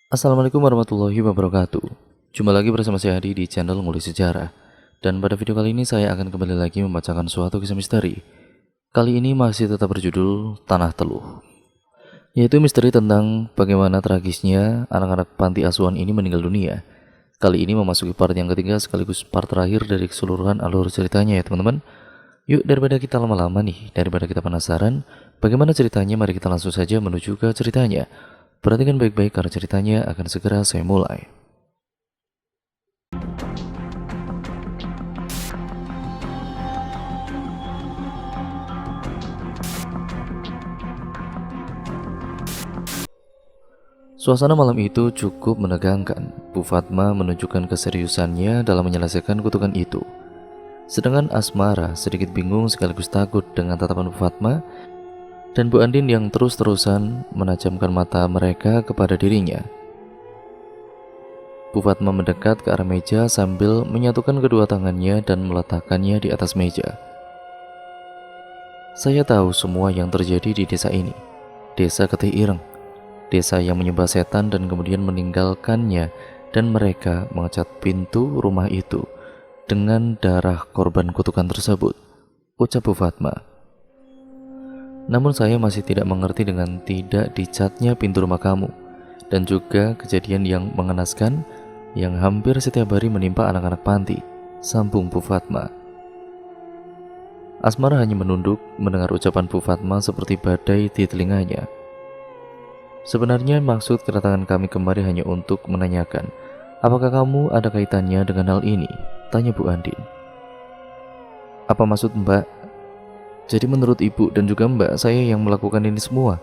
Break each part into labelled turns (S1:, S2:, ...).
S1: Assalamualaikum warahmatullahi wabarakatuh. Jumpa lagi bersama saya Adi di channel Ngulik Sejarah. Dan pada video kali ini saya akan kembali lagi membacakan suatu kisah misteri. Kali ini masih tetap berjudul Tanah Teluh, yaitu misteri tentang bagaimana tragisnya anak-anak panti asuhan ini meninggal dunia. Kali ini memasuki part yang ketiga sekaligus part terakhir dari keseluruhan alur ceritanya ya teman-teman. Yuk, daripada kita lama-lama nih, daripada kita penasaran bagaimana ceritanya, mari kita langsung saja menuju ke ceritanya. Perhatikan baik-baik karena ceritanya akan segera saya mulai. Suasana malam itu cukup menegangkan. Bu Fatma menunjukkan keseriusannya dalam menyelesaikan kutukan itu. Sedangkan Asmara sedikit bingung sekaligus takut dengan tatapan Bu Fatma dan Bu Andin yang terus-terusan menajamkan mata mereka kepada dirinya. Bu Fatma mendekat ke arah meja sambil menyatukan kedua tangannya dan meletakkannya di atas meja. Saya tahu semua yang terjadi di desa ini. Desa Ketih Ireng. Desa yang menyembah setan dan kemudian meninggalkannya, dan mereka mengecat pintu rumah itu dengan darah korban kutukan tersebut, ucap Bu Fatma. Namun saya masih tidak mengerti dengan tidak dicatnya pintu rumah kamu, dan juga kejadian yang mengenaskan yang hampir setiap hari menimpa anak-anak panti, sambung Bu Fatma. Asmara hanya menunduk mendengar ucapan Bu Fatma seperti badai di telinganya. Sebenarnya maksud kedatangan kami kemari hanya untuk menanyakan, apakah kamu ada kaitannya dengan hal ini? Tanya Bu Andin. Apa maksud Mbak? Jadi menurut Ibu dan juga Mbak, saya yang melakukan ini semua,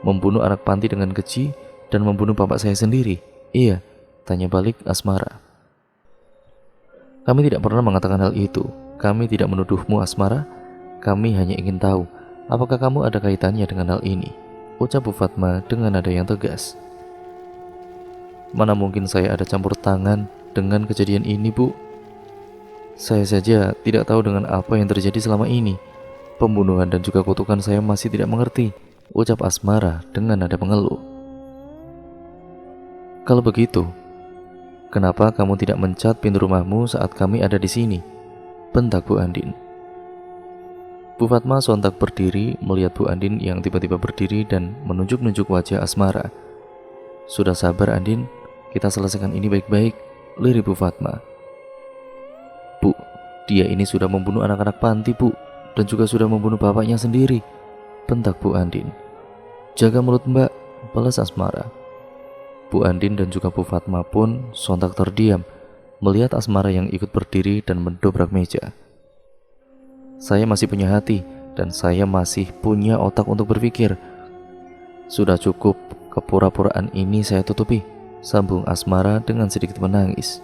S1: membunuh anak panti dengan keji dan membunuh bapak saya sendiri. Iya, tanya balik Asmara. Kami tidak pernah mengatakan hal itu. Kami tidak menuduhmu, Asmara. Kami hanya ingin tahu, apakah kamu ada kaitannya dengan hal ini? Ucap Bu Fatma dengan nada yang tegas. Mana mungkin saya ada campur tangan dengan kejadian ini, Bu? Saya saja tidak tahu dengan apa yang terjadi selama ini. Pembunuhan dan juga kutukan saya masih tidak mengerti, ucap Asmara dengan nada mengeluh. Kalau begitu, kenapa kamu tidak mencat pintu rumahmu saat kami ada di sini? Bentak Bu Andin. Bu Fatma sontak berdiri melihat Bu Andin yang tiba-tiba berdiri dan menunjuk-nunjuk wajah Asmara. Sudah sabar Andin, kita selesaikan ini baik-baik, lirik Bu Fatma. Bu, dia ini sudah membunuh anak-anak panti, Bu, dan juga sudah membunuh bapaknya sendiri, bentak Bu Andin. Jaga mulut Mbak, balas Asmara. Bu Andin dan juga Bu Fatma pun sontak terdiam melihat Asmara yang ikut berdiri dan mendobrak meja. Saya masih punya hati dan saya masih punya otak untuk berpikir. Sudah cukup, kepura-puraan ini saya tutupi, sambung Asmara dengan sedikit menangis.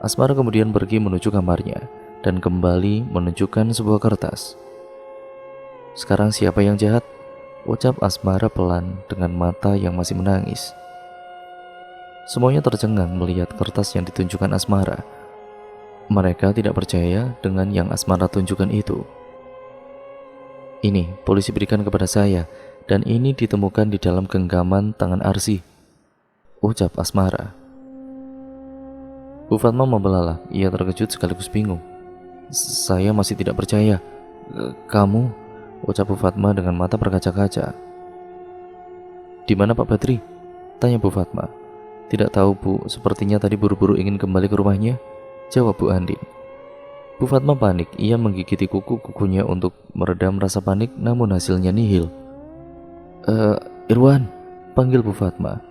S1: Asmara kemudian pergi menuju kamarnya dan kembali menunjukkan sebuah kertas. Sekarang siapa yang jahat? Ucap Asmara pelan dengan mata yang masih menangis. Semuanya tercengang melihat kertas yang ditunjukkan Asmara. Mereka tidak percaya dengan yang Asmara tunjukkan itu. Ini polisi berikan kepada saya, dan ini ditemukan di dalam genggaman tangan Arsi, ucap Asmara. Bu Fatma membelalak, ia terkejut sekaligus bingung. Saya masih tidak percaya. Kamu, ucap Bu Fatma dengan mata berkaca-kaca. Di mana Pak Badri? Tanya Bu Fatma. Tidak tahu Bu, sepertinya tadi buru-buru ingin kembali ke rumahnya, jawab Bu Andin. Bu Fatma panik, ia menggigiti kuku-kukunya untuk meredam rasa panik, namun hasilnya nihil. Irwan, panggil Bu Fatma.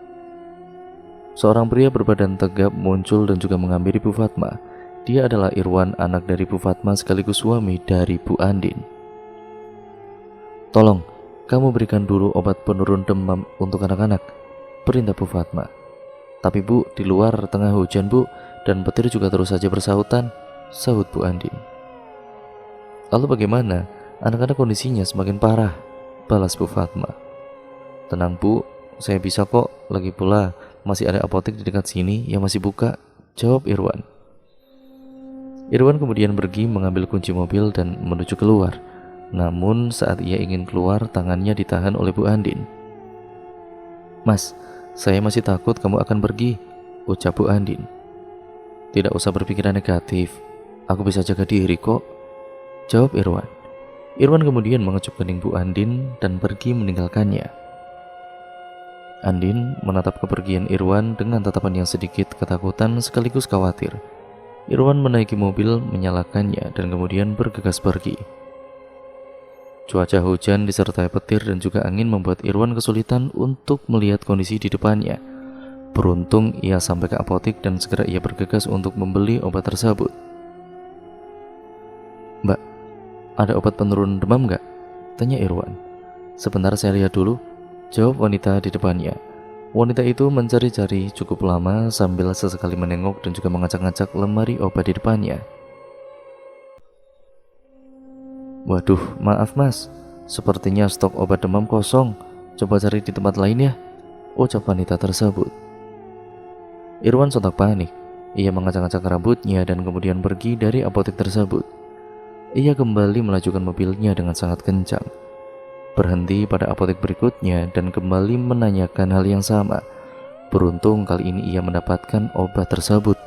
S1: Seorang pria berbadan tegap muncul dan juga menghampiri Bu Fatma. Dia adalah Irwan, anak dari Bu Fatma sekaligus suami dari Bu Andin. Tolong, kamu berikan dulu obat penurun demam untuk anak-anak, perintah Bu Fatma. Tapi Bu, di luar tengah hujan Bu, dan petir juga terus saja bersahutan, sahut Bu Andin. Lalu bagaimana? Anak-anak kondisinya semakin parah, balas Bu Fatma. Tenang Bu, saya bisa kok, lagi pula masih ada apotek di dekat sini yang masih buka, jawab Irwan. Irwan kemudian pergi mengambil kunci mobil dan menuju keluar. Namun saat ia ingin keluar, tangannya ditahan oleh Bu Andin. Mas, Saya masih takut kamu akan pergi, ucap Bu Andin. Tidak usah berpikiran negatif, aku bisa jaga diri kok, jawab Irwan. Irwan kemudian mengecup kening Bu Andin dan pergi meninggalkannya. Andin menatap kepergian Irwan dengan tatapan yang sedikit ketakutan sekaligus khawatir. Irwan menaiki mobil, menyalakannya, dan kemudian bergegas pergi. Cuaca hujan disertai petir dan juga angin membuat Irwan kesulitan untuk melihat kondisi di depannya. Beruntung ia sampai ke apotik dan segera ia bergegas untuk membeli obat tersebut. "Mbak, ada obat penurun demam nggak?" tanya Irwan. "Sebentar saya lihat dulu," jawab wanita di depannya. Wanita itu mencari-cari cukup lama sambil sesekali menengok dan juga mengacak-ngacak lemari obat di depannya. "Waduh, maaf mas, sepertinya stok obat demam kosong. Coba cari di tempat lain ya," ucap wanita tersebut. Irwan sontak panik. Ia mengacak-ngacak rambutnya dan kemudian pergi dari apotek tersebut. Ia kembali melajukan mobilnya dengan sangat kencang, berhenti pada apotek berikutnya dan kembali menanyakan hal yang sama. Beruntung kali ini ia mendapatkan obat tersebut.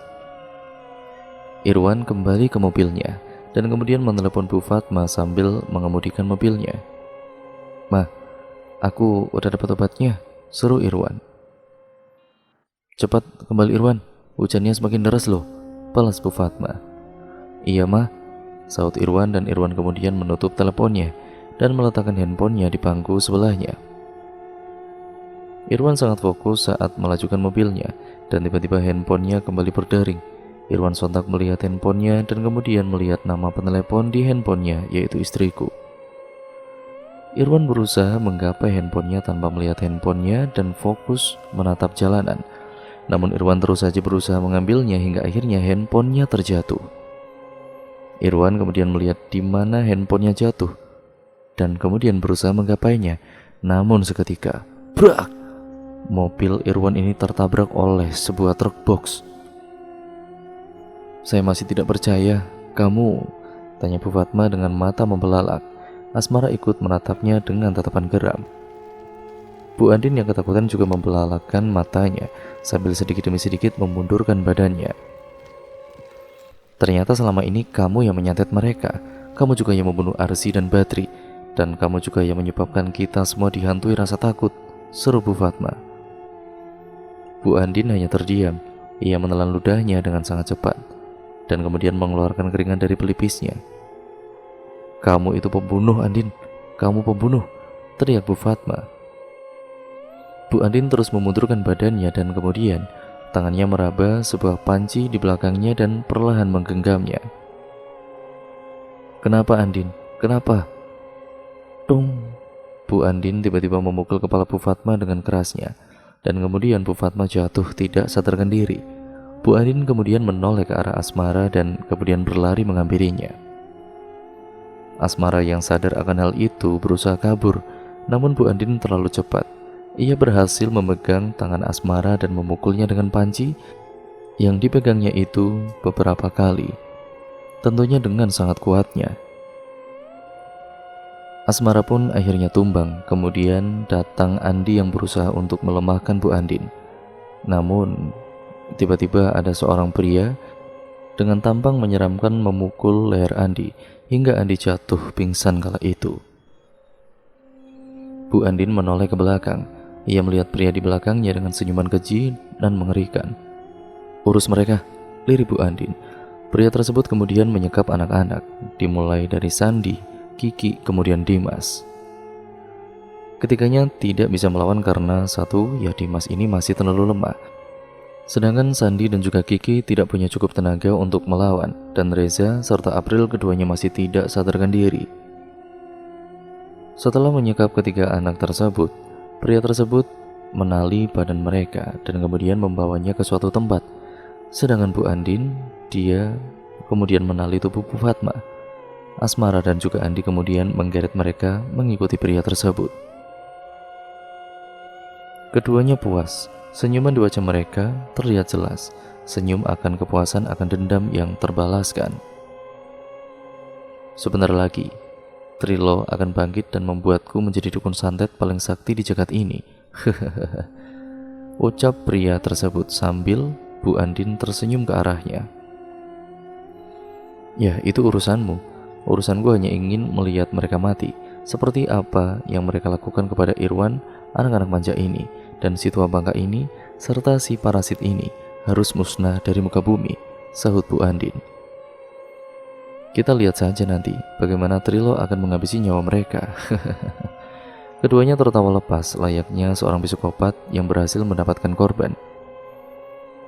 S1: Irwan kembali ke mobilnya dan kemudian menelepon Bu Fatma sambil mengemudikan mobilnya. "Ma, aku udah dapat obatnya," seru Irwan. "Cepat kembali Irwan, hujannya semakin deras loh," balas Bu Fatma. "Iya Ma," saut Irwan, dan Irwan kemudian menutup teleponnya dan meletakkan handphonenya di bangku sebelahnya. Irwan sangat fokus saat melajukan mobilnya dan tiba-tiba handphonenya kembali berdering. Irwan sontak melihat handphonenya dan kemudian melihat nama penelepon di handphonenya, yaitu istriku. Irwan berusaha menggapai handphonenya tanpa melihat handphonenya dan fokus menatap jalanan. Namun Irwan terus saja berusaha mengambilnya hingga akhirnya handphonenya terjatuh. Irwan kemudian melihat di mana handphonenya jatuh dan kemudian berusaha menggapainya. Namun seketika, brak! Mobil Irwan ini tertabrak oleh sebuah truk box. "Saya masih tidak percaya, kamu?" tanya Bu Fatma dengan mata membelalak. Asmara ikut menatapnya dengan tatapan geram. Bu Andin yang ketakutan juga membelalakkan matanya sambil sedikit demi sedikit memundurkan badannya. "Ternyata selama ini kamu yang menyantet mereka. Kamu juga yang membunuh Arsi dan Badri. Dan kamu juga yang menyebabkan kita semua dihantui rasa takut," seru Bu Fatma. Bu Andin hanya terdiam. Ia menelan ludahnya dengan sangat cepat dan kemudian mengeluarkan keringat dari pelipisnya. "Kamu itu pembunuh, Andin. Kamu pembunuh," teriak Bu Fatma. Bu Andin terus memundurkan badannya dan kemudian tangannya meraba sebuah panci di belakangnya dan perlahan menggenggamnya. "Kenapa Andin? Kenapa?" Tung! Bu Andin tiba-tiba memukul kepala Bu Fatma dengan kerasnya dan kemudian Bu Fatma jatuh tidak sadarkan diri. Bu Andin kemudian menoleh ke arah Asmara dan kemudian berlari menghampirinya. Asmara yang sadar akan hal itu berusaha kabur, namun Bu Andin terlalu cepat. Ia berhasil memegang tangan Asmara dan memukulnya dengan panci yang dipegangnya itu beberapa kali, tentunya dengan sangat kuatnya. Asmara pun akhirnya tumbang. Kemudian datang Andi yang berusaha untuk melemahkan Bu Andin. Namun tiba-tiba ada seorang pria dengan tampang menyeramkan memukul leher Andi hingga Andi jatuh pingsan kala itu. Bu Andin menoleh ke belakang. Ia melihat pria di belakangnya dengan senyuman keji dan mengerikan. "Urus mereka," lirik Bu Andin. Pria tersebut kemudian menyekap anak-anak, dimulai dari Sandi, Kiki, kemudian Dimas. Ketiganya tidak bisa melawan karena satu, ya Dimas ini masih terlalu lemah. Sedangkan Sandi dan juga Kiki tidak punya cukup tenaga untuk melawan, dan Reza serta April keduanya masih tidak sadarkan diri. Setelah menyekap ketiga anak tersebut, pria tersebut menali badan mereka dan kemudian membawanya ke suatu tempat. Sedangkan Bu Andin, dia kemudian menali tubuh Bu Fatma. Asmara dan juga Andi kemudian menggeret mereka mengikuti pria tersebut. Keduanya puas. Senyuman di wajah mereka terlihat jelas. Senyum akan kepuasan akan dendam yang terbalaskan. Sebentar lagi Trilo akan bangkit dan membuatku menjadi dukun santet paling sakti di jagat ini. ucap pria tersebut sambil Bu Andin tersenyum ke arahnya. Ya, itu urusanmu. Urusanku hanya ingin melihat mereka mati, seperti apa yang mereka lakukan kepada Irwan, anak-anak manja ini, dan si tua bangka ini, serta si parasit ini harus musnah dari muka bumi, sahut Bu Andin. Kita lihat saja nanti bagaimana Trilo akan menghabisi nyawa mereka. Keduanya tertawa lepas layaknya seorang psikopat yang berhasil mendapatkan korban.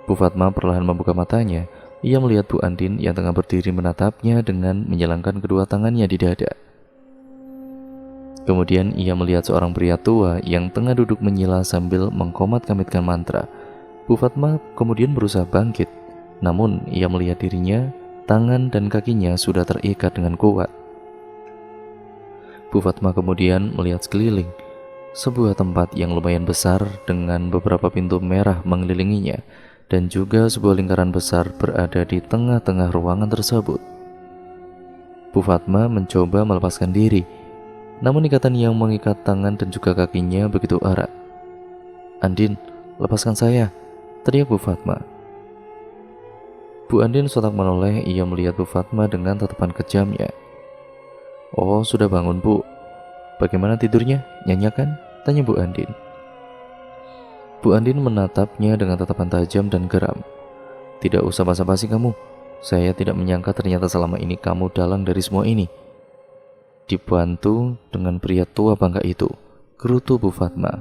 S1: Bu Fatma perlahan membuka matanya. Ia melihat Bu Andin yang tengah berdiri menatapnya dengan menyilangkan kedua tangannya di dada. Kemudian ia melihat seorang pria tua yang tengah duduk menyila sambil mengkomat-kamitkan mantra. Bu Fatma kemudian berusaha bangkit, namun ia melihat dirinya, tangan dan kakinya sudah terikat dengan kuat. Bu Fatma kemudian melihat sekeliling, sebuah tempat yang lumayan besar dengan beberapa pintu merah mengelilinginya, dan juga sebuah lingkaran besar berada di tengah-tengah ruangan tersebut. Bu Fatma mencoba melepaskan diri, namun ikatan yang mengikat tangan dan juga kakinya begitu erat. "Andin, lepaskan saya," teriak Bu Fatma. Bu Andin sontak menoleh. Ia melihat Bu Fatma dengan tatapan kejamnya. "Oh, sudah bangun, Bu. Bagaimana tidurnya? Nyenyak kan?" tanya Bu Andin. Bu Andin menatapnya dengan tatapan tajam dan geram. "Tidak usah basa-basi kamu. Saya tidak menyangka ternyata selama ini kamu dalang dari semua ini." Dibantu dengan pria tua bangka itu, gerutu Bu Fatma.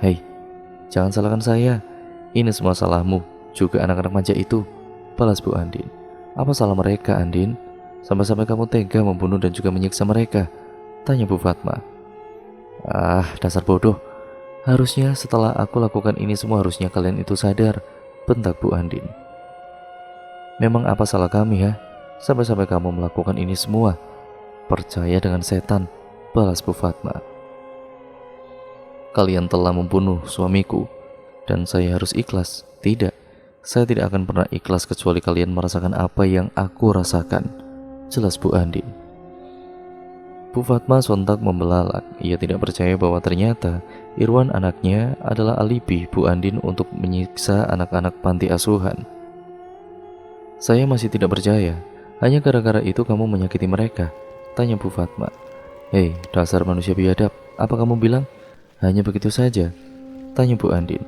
S1: Hei, jangan salahkan saya. Ini semua salahmu, juga anak-anak manja itu," balas Bu Andin. "Apa salah mereka, Andin? Sampai-sampai kamu tega membunuh dan juga menyiksa mereka?" tanya Bu Fatma. Dasar bodoh. Harusnya setelah aku lakukan ini semua harusnya kalian itu sadar," bentak Bu Andin. "Memang apa salah kami ya? Sampai-sampai kamu melakukan ini semua?" "Percaya dengan setan," balas Bu Fatma. "Kalian telah membunuh suamiku, dan saya harus ikhlas? Tidak, saya tidak akan pernah ikhlas kecuali kalian merasakan apa yang aku rasakan," jelas Bu Andin. Bu Fatma sontak membelalak. Ia tidak percaya bahwa ternyata Irwan anaknya adalah alibi Bu Andin untuk menyiksa anak-anak panti asuhan. "Saya masih tidak percaya. Hanya gara-gara itu kamu menyakiti mereka?" tanya Bu Fatma. "Hei, dasar manusia biadab, apa kamu bilang? Hanya begitu saja?" tanya Bu Andin.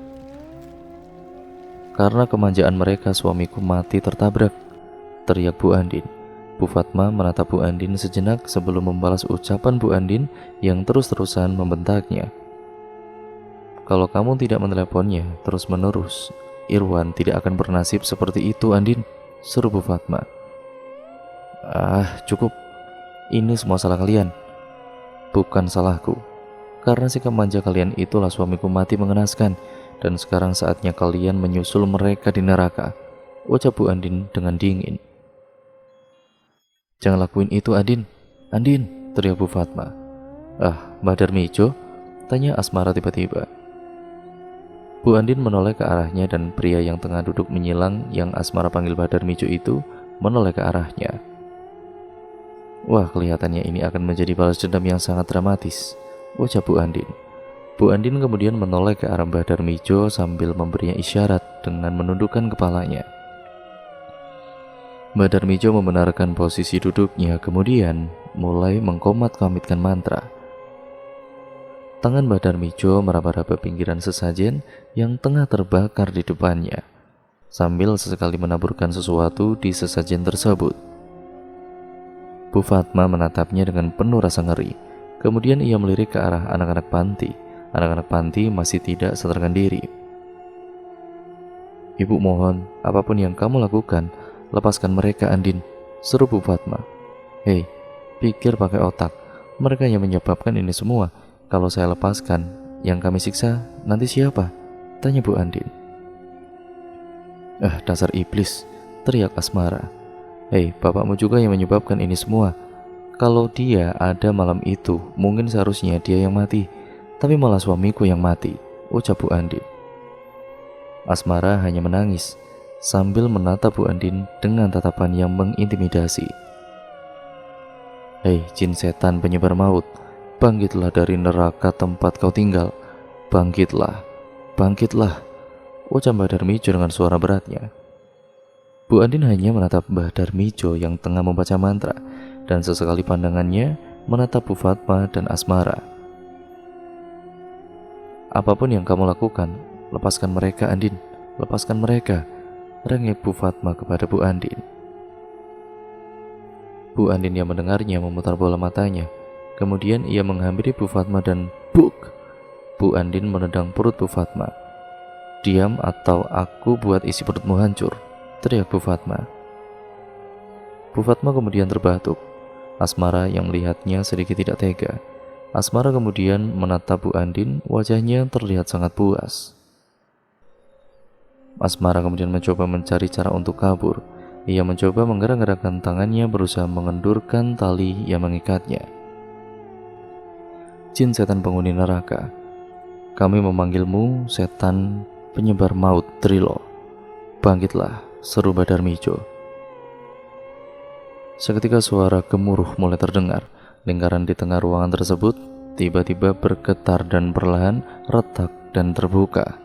S1: "Karena kemanjaan mereka suamiku mati tertabrak," teriak Bu Andin. Bu Fatma menatap Bu Andin sejenak sebelum membalas ucapan Bu Andin yang terus-terusan membentaknya. "Kalau kamu tidak meneleponnya terus-menerus, Irwan tidak akan bernasib seperti itu, Andin," seru Bu Fatma. Cukup. Ini semua salah kalian, bukan salahku. Karena sikap manja kalian itulah suamiku mati mengenaskan, dan sekarang saatnya kalian menyusul mereka di neraka," ucap Bu Andin dengan dingin. "Jangan lakuin itu, Andin. Andin," teriak Bu Fatma. Mbak Darmijo?" tanya Asmara tiba-tiba. Bu Andin menoleh ke arahnya dan pria yang tengah duduk menyilang yang Asmara panggil Mbak Darmijo itu menoleh ke arahnya. "Wah, kelihatannya ini akan menjadi balas dendam yang sangat dramatis," ucap Bu Andin. Bu Andin kemudian menoleh ke arah Mbah Darmijo sambil memberinya isyarat dengan menundukkan kepalanya. Mbah Darmijo membenarkan posisi duduknya, kemudian mulai mengkomat-kamitkan mantra. Tangan Mbah Darmijo meraba-raba pinggiran sesajen yang tengah terbakar di depannya, sambil sesekali menaburkan sesuatu di sesajen tersebut. Bu Fatma menatapnya dengan penuh rasa ngeri. Kemudian ia melirik ke arah anak-anak panti. Anak-anak panti masih tidak sadarkan diri. "Ibu mohon, apapun yang kamu lakukan, lepaskan mereka, Andin," seru Bu Fatma. "Hei, pikir pakai otak. Mereka yang menyebabkan ini semua. Kalau saya lepaskan, yang kami siksa nanti siapa?" tanya Bu Andin. Dasar iblis," teriak Asmara. "Hei, bapakmu juga yang menyebabkan ini semua. Kalau dia ada malam itu, mungkin seharusnya dia yang mati, tapi malah suamiku yang mati," ucap Bu Andin. Asmara hanya menangis sambil menatap Bu Andin dengan tatapan yang mengintimidasi. "Hei, jin setan penyebar maut, bangkitlah dari neraka tempat kau tinggal. Bangkitlah, bangkitlah, ucap Mbah Darmijo dengan suara beratnya. Bu Andin hanya menatap Mbah Darmijo yang tengah membaca mantra, dan sesekali pandangannya menatap Bu Fatma dan Asmara. Apapun yang kamu lakukan, lepaskan mereka, Andin, lepaskan mereka, rengek Bu Fatma kepada Bu Andin. Bu Andin yang mendengarnya memutar bola matanya. Kemudian ia menghampiri Bu Fatma dan buk! Bu Andin menendang perut Bu Fatma. Diam atau aku buat isi perutmu hancur, teriak Bu Fatma. Bu Fatma kemudian terbatuk. Asmara yang melihatnya sedikit tidak tega. Asmara kemudian menatap Bu Andin, wajahnya terlihat sangat puas. Asmara kemudian mencoba mencari cara untuk kabur. Ia mencoba menggerak-gerakkan tangannya berusaha mengendurkan tali yang mengikatnya. Jin setan penghuni neraka, kami memanggilmu, setan penyebar maut Trilo. Bangkitlah, seru Mbah Darmijo. Seketika suara gemuruh mulai terdengar. Lingkaran di tengah ruangan tersebut tiba-tiba bergetar dan perlahan retak dan terbuka.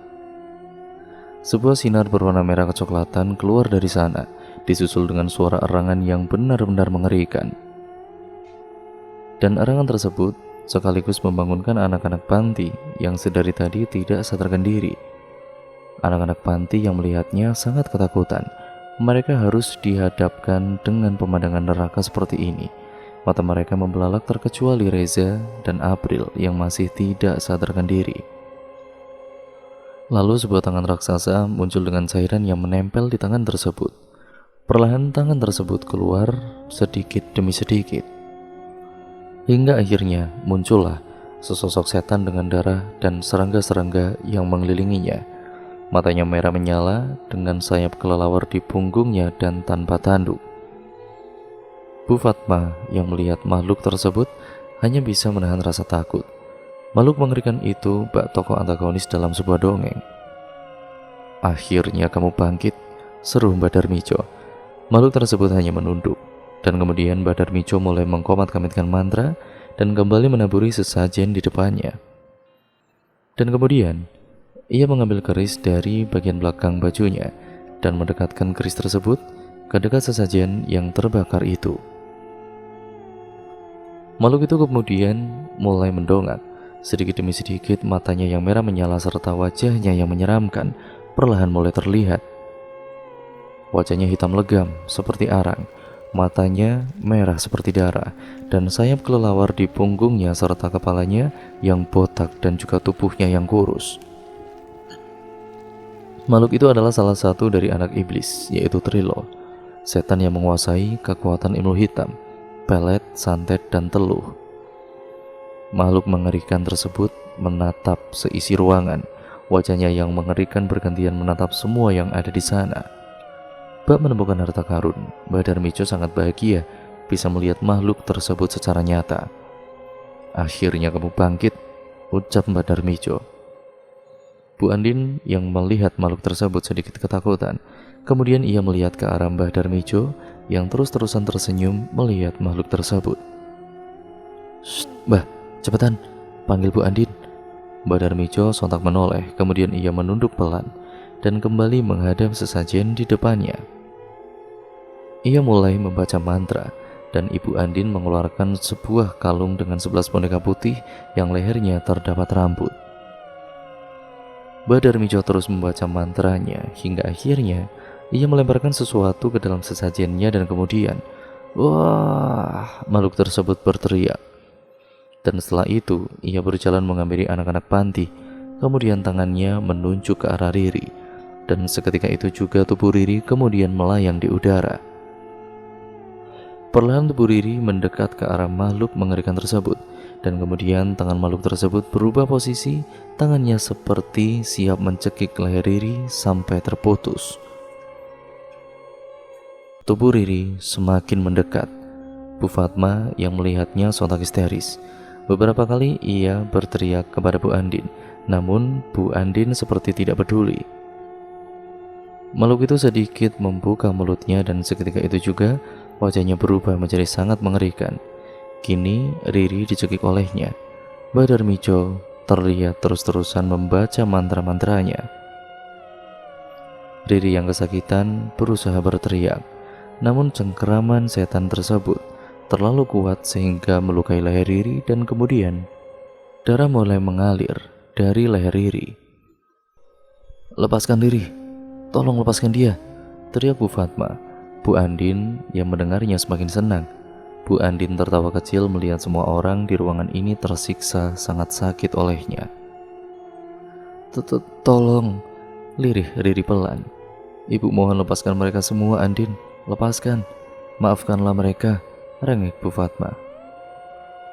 S1: Sebuah sinar berwarna merah kecoklatan keluar dari sana, disusul dengan suara erangan yang benar-benar mengerikan. Dan erangan tersebut sekaligus membangunkan anak-anak panti yang sedari tadi tidak sadarkan diri. Anak-anak panti yang melihatnya sangat ketakutan. Mereka harus dihadapkan dengan pemandangan neraka seperti ini. Mata mereka membelalak terkecuali Reza dan April yang masih tidak sadarkan diri. Lalu sebuah tangan raksasa muncul dengan cairan yang menempel di tangan tersebut. Perlahan tangan tersebut keluar sedikit demi sedikit. Hingga akhirnya muncullah sesosok setan dengan darah dan serangga-serangga yang mengelilinginya. Matanya merah menyala dengan sayap kelelawar di punggungnya dan tanpa tanduk. Bu Fatma yang melihat makhluk tersebut hanya bisa menahan rasa takut. Makhluk mengerikan itu bak tokoh antagonis dalam sebuah dongeng. Akhirnya kamu bangkit, seru Mbah Darmijo. Makhluk tersebut hanya menunduk, dan kemudian Mbah Darmijo mulai mengkomat-kamitkan mantra dan kembali menaburi sesajen di depannya. Dan kemudian ia mengambil keris dari bagian belakang bajunya dan mendekatkan keris tersebut ke dekat sesajen yang terbakar itu. Makhluk itu kemudian mulai mendongak. Sedikit demi sedikit matanya yang merah menyala serta wajahnya yang menyeramkan perlahan mulai terlihat. Wajahnya hitam legam seperti arang, matanya merah seperti darah, dan sayap kelelawar di punggungnya serta kepalanya yang botak dan juga tubuhnya yang kurus. Makhluk itu adalah salah satu dari anak iblis, yaitu Trilo, setan yang menguasai kekuatan ilmu hitam, pelet, santet, dan teluh. Makhluk mengerikan tersebut menatap seisi ruangan. Wajahnya yang mengerikan bergantian menatap semua yang ada di sana. Bak menemukan harta karun, Mbah Darmijo sangat bahagia bisa melihat makhluk tersebut secara nyata. Akhirnya kamu bangkit, ucap Mbah Darmijo. Bu Andin yang melihat makhluk tersebut sedikit ketakutan. Kemudian ia melihat ke arah Mbah Darmijo yang terus-terusan tersenyum melihat makhluk tersebut. "Shh, Mbah, cepetan, panggil Bu Andin." Mbah Darmijo sontak menoleh, kemudian ia menunduk pelan dan kembali menghadap sesajen di depannya. Ia mulai membaca mantra, dan Ibu Andin mengeluarkan sebuah kalung dengan 11 boneka putih yang lehernya terdapat rambut. Mbah Darmijo terus membaca mantranya hingga akhirnya ia melemparkan sesuatu ke dalam sesajennya dan kemudian, wah, makhluk tersebut berteriak. Dan setelah itu, ia berjalan menghampiri anak-anak panti, kemudian tangannya menunjuk ke arah Riri, dan seketika itu juga tubuh Riri kemudian melayang di udara. Perlahan tubuh Riri mendekat ke arah makhluk mengerikan tersebut, dan kemudian tangan makhluk tersebut berubah posisi, tangannya seperti siap mencekik leher Riri sampai terputus. Tubuh Riri semakin mendekat. Bu Fatma yang melihatnya sontak histeris. Beberapa kali ia berteriak kepada Bu Andin, namun Bu Andin seperti tidak peduli. Makhluk itu sedikit membuka mulutnya dan seketika itu juga wajahnya berubah menjadi sangat mengerikan. Kini Riri dicekik olehnya. Mbah Darmijo terlihat terus-terusan membaca mantra-mantranya. Riri yang kesakitan berusaha berteriak, namun cengkeraman setan tersebut terlalu kuat sehingga melukai leher Riri dan kemudian darah mulai mengalir dari leher Riri. "Lepaskan Riri, tolong lepaskan dia," teriak Bu Fatma. Bu Andin yang mendengarnya semakin senang. Bu Andin tertawa kecil melihat semua orang di ruangan ini tersiksa sangat sakit olehnya. "Tolong," lirih Riri pelan. "Ibu mohon lepaskan mereka semua, Andin. Lepaskan. Maafkanlah mereka," rengek Bu Fatma.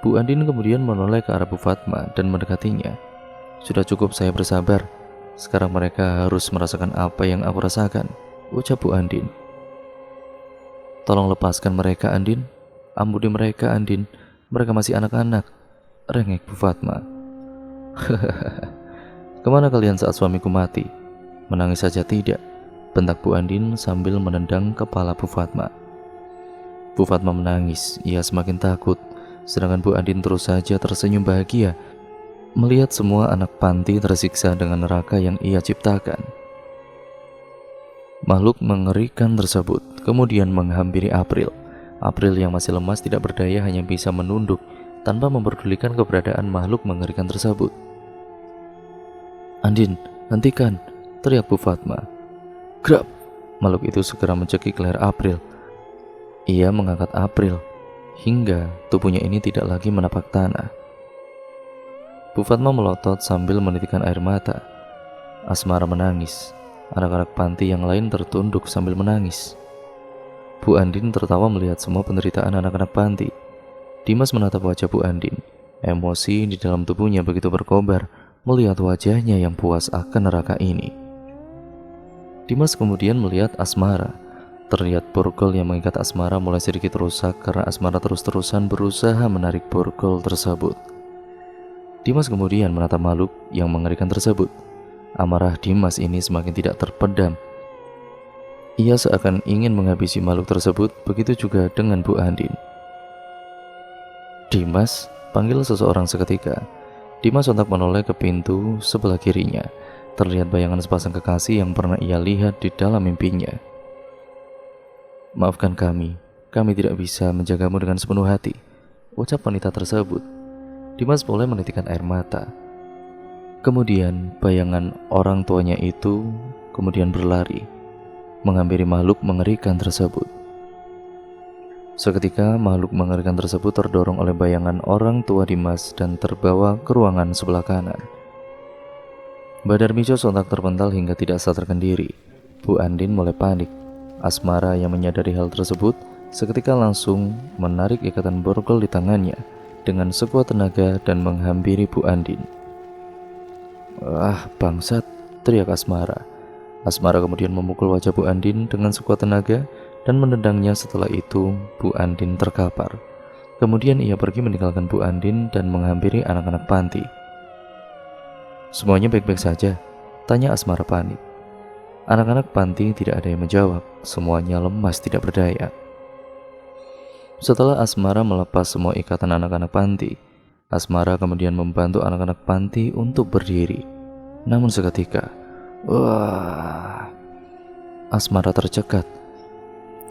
S1: Bu Andin kemudian menoleh ke arah Bu Fatma dan mendekatinya. "Sudah cukup saya bersabar. Sekarang mereka harus merasakan apa yang aku rasakan," ucap Bu Andin. "Tolong lepaskan mereka, Andin. Ampuni mereka, Andin. Mereka masih anak-anak," rengek Bu Fatma. "Kemana kalian saat suamiku mati? Menangis saja tidak?" bentak Bu Andin sambil menendang kepala Bu Fatma. Bu Fatma menangis, ia semakin takut, sedangkan Bu Andin terus saja tersenyum bahagia melihat semua anak panti tersiksa dengan neraka yang ia ciptakan. Makhluk mengerikan tersebut kemudian menghampiri April. April yang masih lemas tidak berdaya hanya bisa menunduk tanpa memperdulikan keberadaan makhluk mengerikan tersebut. "Andin, hentikan," teriak Bu Fatma. "Grab!" Makhluk itu segera mencekik leher April. Ia mengangkat April hingga tubuhnya ini tidak lagi menapak tanah. Bu Fatma melotot sambil menitikkan air mata. Asmara menangis. Anak-anak panti yang lain tertunduk sambil menangis. Bu Andin tertawa melihat semua penderitaan anak-anak panti. Dimas menatap wajah Bu Andin. Emosi di dalam tubuhnya begitu berkobar melihat wajahnya yang puas akan neraka ini. Dimas kemudian melihat Asmara. Terlihat borgol yang mengikat Asmara mulai sedikit rusak karena Asmara terus-terusan berusaha menarik borgol tersebut. Dimas kemudian menatap makhluk yang mengerikan tersebut. Amarah Dimas ini semakin tidak terpedam. Ia seakan ingin menghabisi makhluk tersebut, begitu juga dengan Bu Andin. "Dimas," panggil seseorang seketika. Dimas sontak menoleh ke pintu sebelah kirinya. Terlihat bayangan sepasang kekasih yang pernah ia lihat di dalam mimpinya. "Maafkan kami tidak bisa menjagamu dengan sepenuh hati," ucap wanita tersebut. Dimas mulai menitikkan air mata. Kemudian bayangan orang tuanya itu kemudian berlari, menghampiri makhluk mengerikan tersebut. Seketika makhluk mengerikan tersebut terdorong oleh bayangan orang tua Dimas dan terbawa ke ruangan sebelah kanan. Mbak Darmijo sontak terpental hingga tidak sadarkan diri. Bu Andin mulai panik. Asmara yang menyadari hal tersebut seketika langsung menarik ikatan borgol di tangannya dengan sekuat tenaga dan menghampiri Bu Andin. "Ah, bangsat," teriak Asmara. Asmara kemudian memukul wajah Bu Andin dengan sekuat tenaga dan menendangnya. Setelah itu Bu Andin terkapar. Kemudian ia pergi meninggalkan Bu Andin dan menghampiri anak-anak panti. "Semuanya baik-baik saja?" tanya Asmara panik. Anak-anak panti tidak ada yang menjawab, semuanya lemas tidak berdaya. Setelah Asmara melepas semua ikatan anak-anak panti, Asmara kemudian membantu anak-anak panti untuk berdiri. Namun seketika, wah, Asmara tercekat.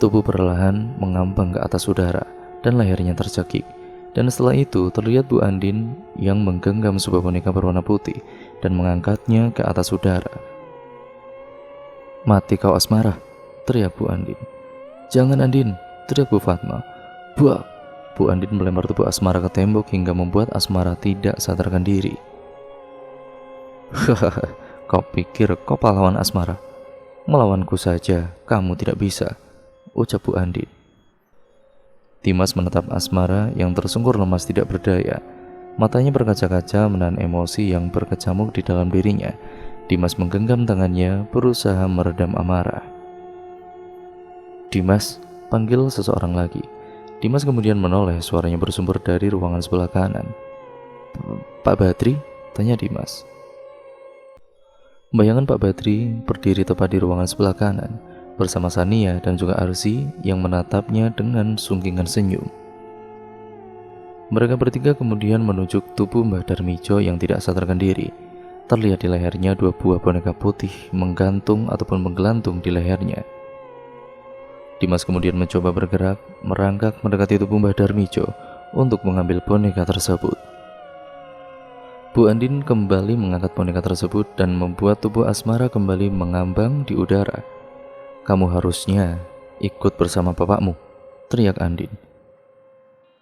S1: Tubuh perlahan mengambang ke atas udara dan lehernya tercekik. Dan setelah itu terlihat Bu Andin yang menggenggam sebuah boneka berwarna putih dan mengangkatnya ke atas udara. "Mati kau Asmara," teriak Bu Andin. "Jangan Andin," teriak Bu Fatma. "Buak!" Bu Andin melempar tubuh Asmara ke tembok hingga membuat Asmara tidak sadarkan diri. "Hahaha, kau pikir kau pahlawan Asmara? Melawanku saja kamu tidak bisa," ucap Bu Andin. Dimas menatap Asmara yang tersungkur lemas tidak berdaya. Matanya berkaca-kaca menahan emosi yang berkecamuk di dalam dirinya. Dimas menggenggam tangannya berusaha meredam amarah. "Dimas," panggil seseorang lagi. Dimas kemudian menoleh, suaranya bersumber dari ruangan sebelah kanan. "Pak Badri?" tanya Dimas. Bayangan Pak Badri berdiri tepat di ruangan sebelah kanan bersama Sania dan juga Arsi yang menatapnya dengan sungkingan senyum. Mereka bertiga kemudian menunjuk tubuh Mbah Darmijo yang tidak sadarkan diri. Terlihat di lehernya 2 buah boneka putih menggantung ataupun menggelantung di lehernya. Dimas kemudian mencoba bergerak, merangkak mendekati tubuh Mbah Darmijo untuk mengambil boneka tersebut. Bu Andin kembali mengangkat boneka tersebut dan membuat tubuh Asmara kembali mengambang di udara. "Kamu harusnya ikut bersama bapakmu," teriak Andin.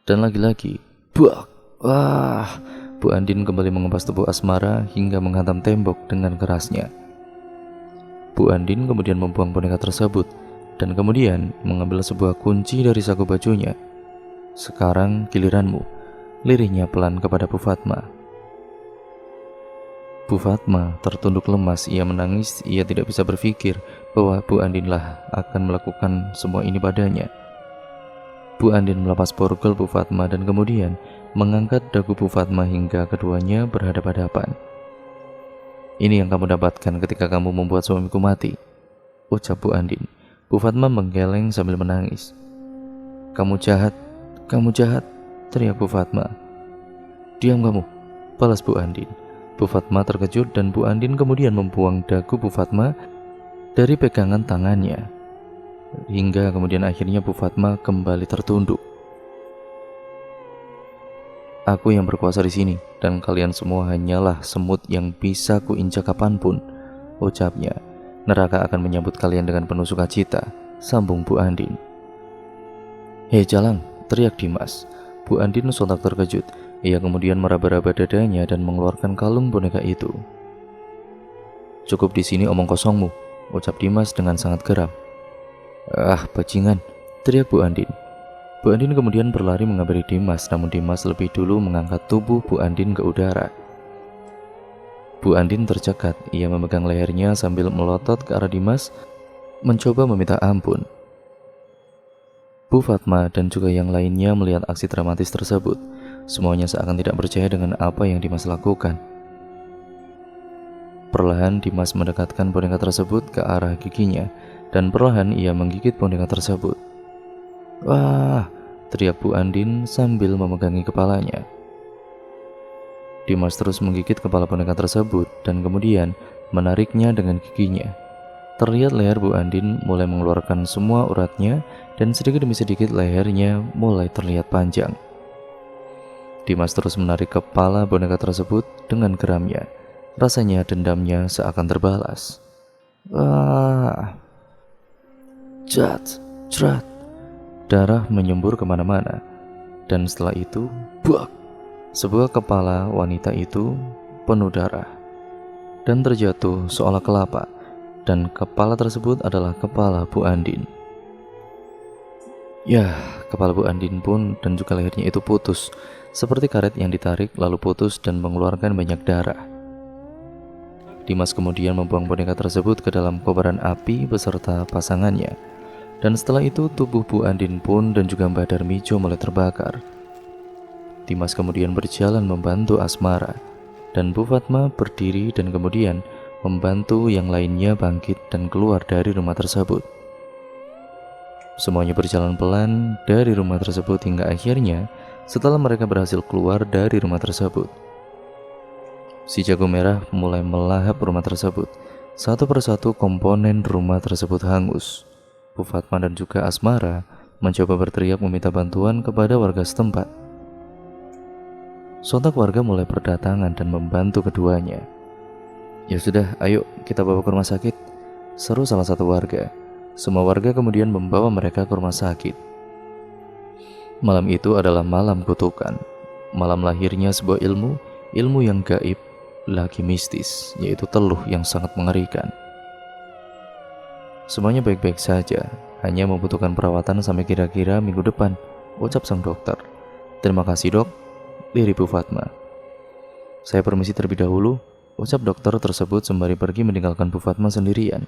S1: Dan lagi-lagi, buak! Wah! Bu Andin kembali mengempas tubuh Asmara hingga menghantam tembok dengan kerasnya. Bu Andin kemudian membuang boneka tersebut dan kemudian mengambil sebuah kunci dari saku bajunya. "Sekarang giliranmu," lirihnya pelan kepada Bu Fatma. Bu Fatma tertunduk lemas, ia menangis, ia tidak bisa berpikir bahwa Bu Andinlah akan melakukan semua ini padanya. Bu Andin melepas borgol Bu Fatma dan kemudian mengangkat dagu Bu Fatma hingga keduanya berhadapan-hadapan. "Ini yang kamu dapatkan ketika kamu membuat suamiku mati," ucap Bu Andin. Bu Fatma menggeleng sambil menangis. Kamu jahat, teriak Bu Fatma. "Diam kamu," balas Bu Andin. Bu Fatma terkejut dan Bu Andin kemudian membuang dagu Bu Fatma dari pegangan tangannya. Hingga kemudian akhirnya Bu Fatma kembali tertunduk. "Aku yang berkuasa di sini dan kalian semua hanyalah semut yang bisa kuinjak kapanpun," ucapnya. "Neraka akan menyambut kalian dengan penuh sukacita," sambung Bu Andin. "Hei Jalang," teriak Dimas. Bu Andin sontak terkejut. Ia kemudian meraba-raba dadanya dan mengeluarkan kalung boneka itu. "Cukup di sini omong kosongmu," ucap Dimas dengan sangat geram. "Ah, bajingan," teriak Bu Andin. Bu Andin kemudian berlari menghampiri Dimas, namun Dimas lebih dulu mengangkat tubuh Bu Andin ke udara. Bu Andin tercekat, ia memegang lehernya sambil melotot ke arah Dimas, mencoba meminta ampun. Bu Fatma dan juga yang lainnya melihat aksi dramatis tersebut. Semuanya seakan tidak percaya dengan apa yang Dimas lakukan. Perlahan Dimas mendekatkan boneka tersebut ke arah giginya, dan perlahan ia menggigit boneka tersebut. "Wah!" teriak Bu Andin sambil memegangi kepalanya. Dimas terus menggigit kepala boneka tersebut dan kemudian menariknya dengan giginya. Terlihat leher Bu Andin mulai mengeluarkan semua uratnya dan sedikit demi sedikit lehernya mulai terlihat panjang. Dimas terus menarik kepala boneka tersebut dengan geramnya. Rasanya dendamnya seakan terbalas. "Wah!" Jat, jrat. Darah menyembur kemana-mana. Dan setelah itu, buak! Sebuah kepala wanita itu penuh darah dan terjatuh seolah kelapa. Dan kepala tersebut adalah kepala Bu Andin. Ya, kepala Bu Andin pun dan juga lehernya itu putus, seperti karet yang ditarik lalu putus dan mengeluarkan banyak darah. Dimas kemudian membuang boneka tersebut ke dalam kobaran api beserta pasangannya. Dan setelah itu tubuh Bu Andin pun dan juga Mbah Darmijo mulai terbakar. Dimas kemudian berjalan membantu Asmara, dan Bu Fatma berdiri dan kemudian membantu yang lainnya bangkit dan keluar dari rumah tersebut. Semuanya berjalan pelan dari rumah tersebut hingga akhirnya setelah mereka berhasil keluar dari rumah tersebut, si jago merah mulai melahap rumah tersebut. Satu persatu komponen rumah tersebut hangus. Bu Fatma dan juga Asmara mencoba berteriak meminta bantuan kepada warga setempat. Sontak warga mulai berdatangan dan membantu keduanya. "Ya sudah, ayo kita bawa ke rumah sakit," seru salah satu warga. Semua warga kemudian membawa mereka ke rumah sakit. Malam itu adalah malam kutukan, malam lahirnya sebuah ilmu yang gaib, lagi mistis, yaitu teluh yang sangat mengerikan. Semuanya baik-baik saja, hanya membutuhkan perawatan sampai kira-kira minggu depan, ucap sang dokter. "Terima kasih dok," lirih Bu Fatma. "Saya permisi terlebih dahulu," ucap dokter tersebut sembari pergi meninggalkan Bu Fatma sendirian.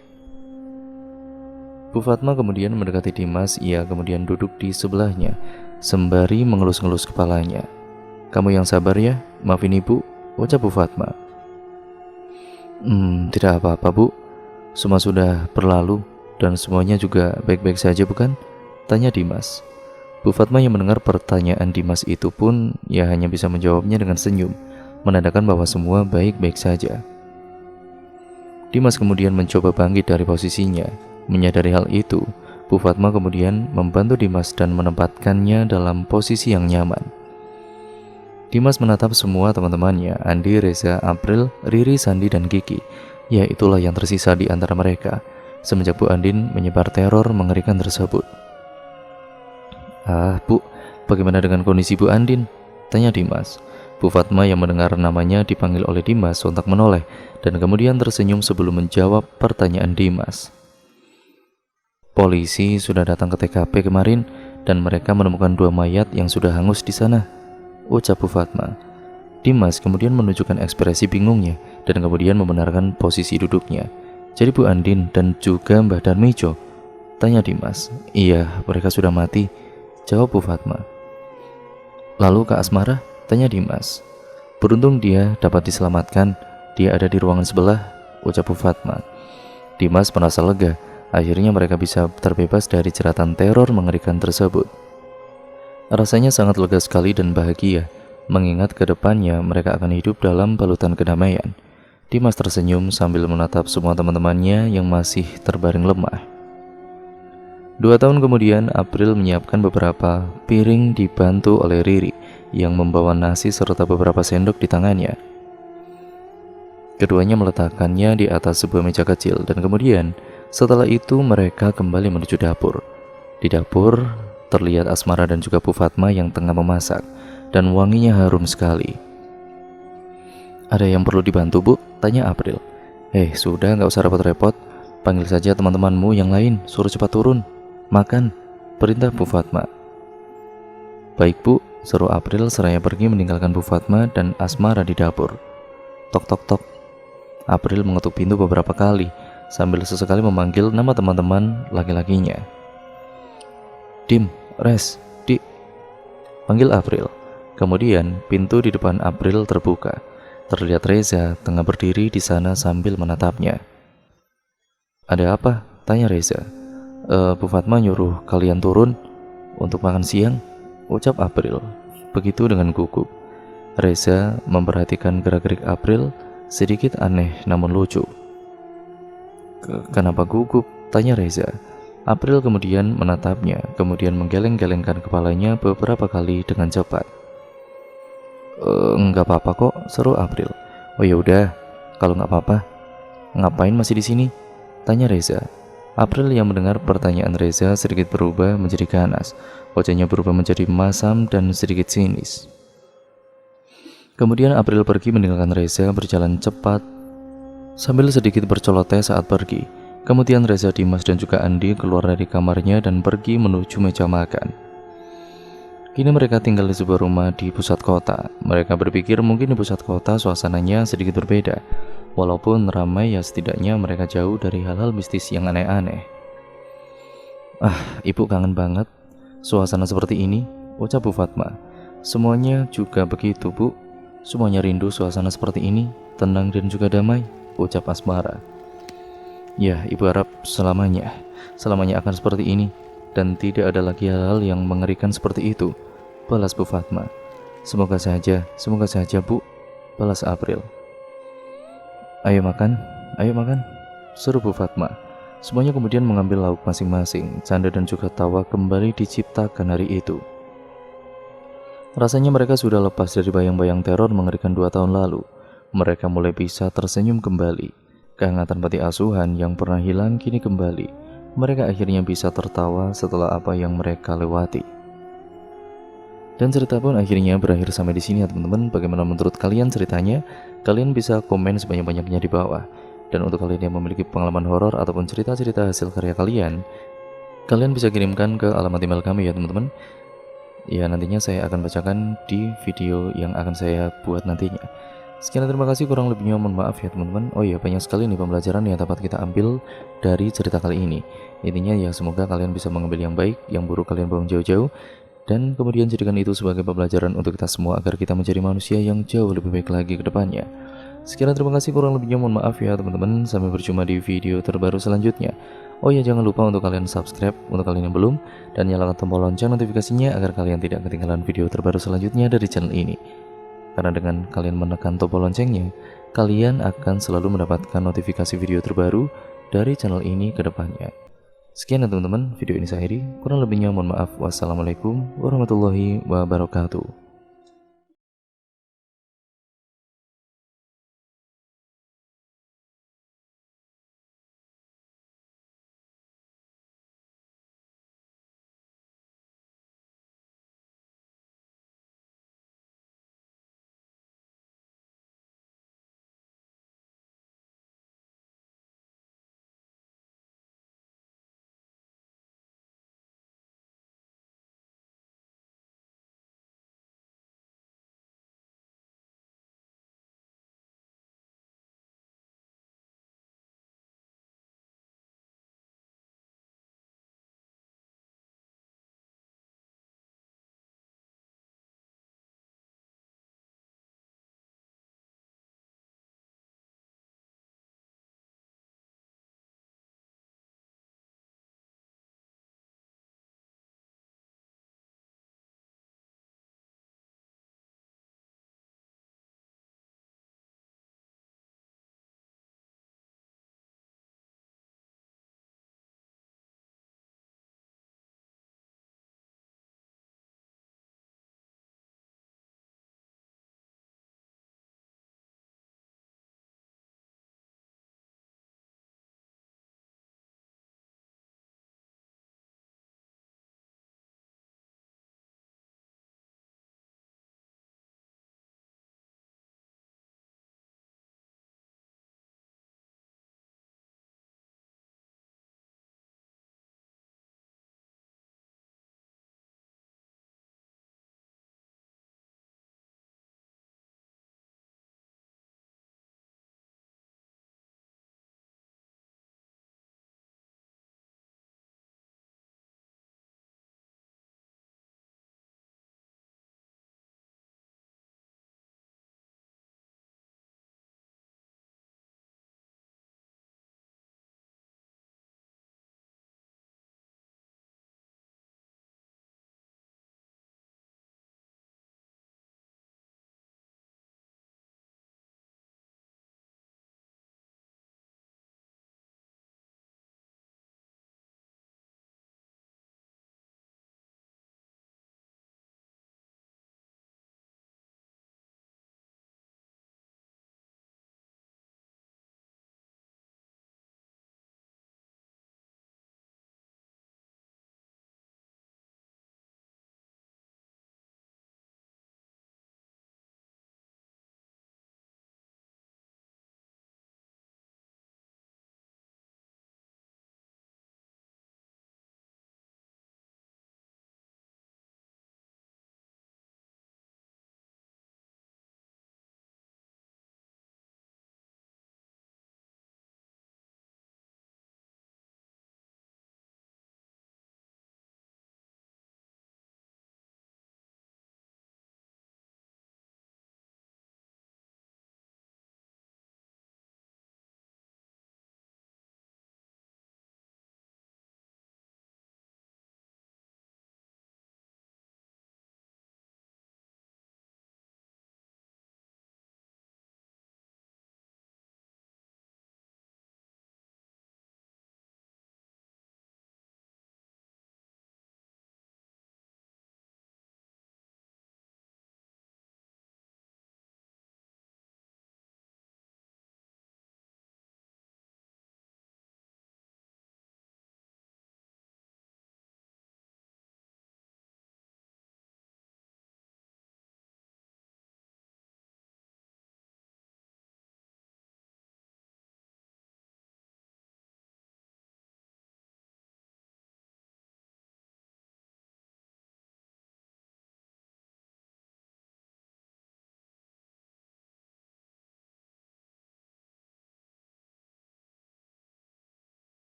S1: Bu Fatma kemudian mendekati Dimas, ia kemudian duduk di sebelahnya sembari mengelus-ngelus kepalanya. "Kamu yang sabar ya, maafin ibu," ucap Bu Fatma. Tidak apa-apa Bu, semua sudah berlalu dan semuanya juga baik-baik saja bukan?" tanya Dimas. Bu Fatma yang mendengar pertanyaan Dimas itu pun ya hanya bisa menjawabnya dengan senyum, menandakan bahwa semua baik-baik saja. Dimas kemudian mencoba bangkit dari posisinya. Menyadari hal itu, Bu Fatma kemudian membantu Dimas dan menempatkannya dalam posisi yang nyaman. Dimas menatap semua teman-temannya, Andi, Reza, April, Riri, Sandi, dan Kiki. Ya, itulah yang tersisa di antara mereka semenjak Bu Andin menyebar teror mengerikan tersebut. "Ah, Bu, bagaimana dengan kondisi Bu Andin?" tanya Dimas. Bu Fatma yang mendengar namanya dipanggil oleh Dimas sontak menoleh dan kemudian tersenyum sebelum menjawab pertanyaan Dimas. "Polisi sudah datang ke TKP kemarin dan mereka menemukan 2 mayat yang sudah hangus di sana," ucap Bu Fatma. Dimas kemudian menunjukkan ekspresi bingungnya dan kemudian membenarkan posisi duduknya. "Jadi Bu Andin dan juga Mbah Darmijo?" tanya Dimas. "Iya, mereka sudah mati," jawab Bu Fatma. "Lalu Kak Asmara?" tanya Dimas. "Beruntung dia dapat diselamatkan, dia ada di ruangan sebelah," ucap Bu Fatma. Dimas merasa lega, akhirnya mereka bisa terbebas dari jeratan teror mengerikan tersebut. Rasanya sangat lega sekali dan bahagia, mengingat ke depannya mereka akan hidup dalam balutan kedamaian. Dimas tersenyum sambil menatap semua teman-temannya yang masih terbaring lemah. 2 tahun kemudian, April menyiapkan beberapa piring dibantu oleh Riri yang membawa nasi serta beberapa sendok di tangannya. Keduanya meletakkannya di atas sebuah meja kecil dan kemudian setelah itu mereka kembali menuju dapur. Di dapur terlihat Asmara dan juga Bu Fatma yang tengah memasak dan wanginya harum sekali. "Ada yang perlu dibantu, Bu?" tanya April. Sudah, nggak usah repot-repot. Panggil saja teman-temanmu yang lain, suruh cepat turun. Makan," perintah Bu Fatma. "Baik, Bu," seru April seraya pergi meninggalkan Bu Fatma dan Asmara di dapur. Tok tok tok. April mengetuk pintu beberapa kali sambil sesekali memanggil nama teman-teman laki-lakinya. "Dim, Res, Dik," panggil April. Kemudian pintu di depan April terbuka. Terlihat Reza tengah berdiri di sana sambil menatapnya. "Ada apa?" tanya Reza. Bu Fatma nyuruh kalian turun untuk makan siang," ucap April. Begitu dengan gugup. Reza memperhatikan gerak-gerik April, sedikit aneh namun lucu. "Kenapa gugup?" tanya Reza. April kemudian menatapnya, kemudian menggeleng-gelengkan kepalanya beberapa kali dengan cepat. Enggak apa-apa kok," seru April. "Oh ya udah, kalau nggak apa-apa, ngapain masih di sini?" tanya Reza. April yang mendengar pertanyaan Reza sedikit berubah menjadi ganas. Wajahnya berubah menjadi masam dan sedikit sinis. Kemudian April pergi meninggalkan Reza berjalan cepat sambil sedikit berceloteh saat pergi. Kemudian Reza, Dimas, dan juga Andi keluar dari kamarnya dan pergi menuju meja makan. Kini mereka tinggal di sebuah rumah di pusat kota. Mereka berpikir mungkin di pusat kota suasananya sedikit berbeda. Walaupun ramai, ya setidaknya mereka jauh dari hal-hal mistis yang aneh-aneh. "Ibu kangen banget suasana seperti ini," ucap Bu Fatma. "Semuanya juga begitu, Bu. Semuanya rindu suasana seperti ini, tenang dan juga damai," ucap Asmara. "Ya, Ibu harap selamanya akan seperti ini dan tidak ada lagi hal-hal yang mengerikan seperti itu," balas Bu Fatma. Semoga saja, Bu," balas April. Ayo makan," seru Bu Fatma. Semuanya kemudian mengambil lauk masing-masing. Canda dan juga tawa kembali diciptakan hari itu. Rasanya mereka sudah lepas dari bayang-bayang teror mengerikan 2 tahun lalu. Mereka mulai bisa tersenyum kembali. Kehangatan panti asuhan yang pernah hilang kini kembali. Mereka akhirnya bisa tertawa setelah apa yang mereka lewati. Dan cerita pun akhirnya berakhir sampai di sini ya teman-teman. Bagaimana menurut kalian ceritanya? Kalian bisa komen sebanyak-banyaknya di bawah. Dan untuk kalian yang memiliki pengalaman horor ataupun cerita-cerita hasil karya kalian bisa kirimkan ke alamat email kami ya teman-teman. Ya, nantinya saya akan bacakan di video yang akan saya buat nantinya. Sekian, terima kasih, kurang lebihnya mohon maaf ya teman-teman. Oh iya, banyak sekali nih pembelajaran yang dapat kita ambil dari cerita kali ini. Intinya ya semoga kalian bisa mengambil yang baik, yang buruk kalian buang jauh-jauh, dan kemudian jadikan itu sebagai pembelajaran untuk kita semua agar kita menjadi manusia yang jauh lebih baik lagi ke depannya. Sekian, terima kasih, kurang lebihnya mohon maaf ya teman-teman. Sampai berjumpa di video terbaru selanjutnya. Oh ya, jangan lupa untuk kalian subscribe untuk kalian yang belum, dan nyalakan tombol lonceng notifikasinya agar kalian tidak ketinggalan video terbaru selanjutnya dari channel ini. Karena dengan kalian menekan tombol loncengnya, kalian akan selalu mendapatkan notifikasi video terbaru dari channel ini ke depannya. Sekian ya teman-teman, video ini saya akhiri. Kurang lebihnya mohon maaf. Wassalamualaikum warahmatullahi wabarakatuh.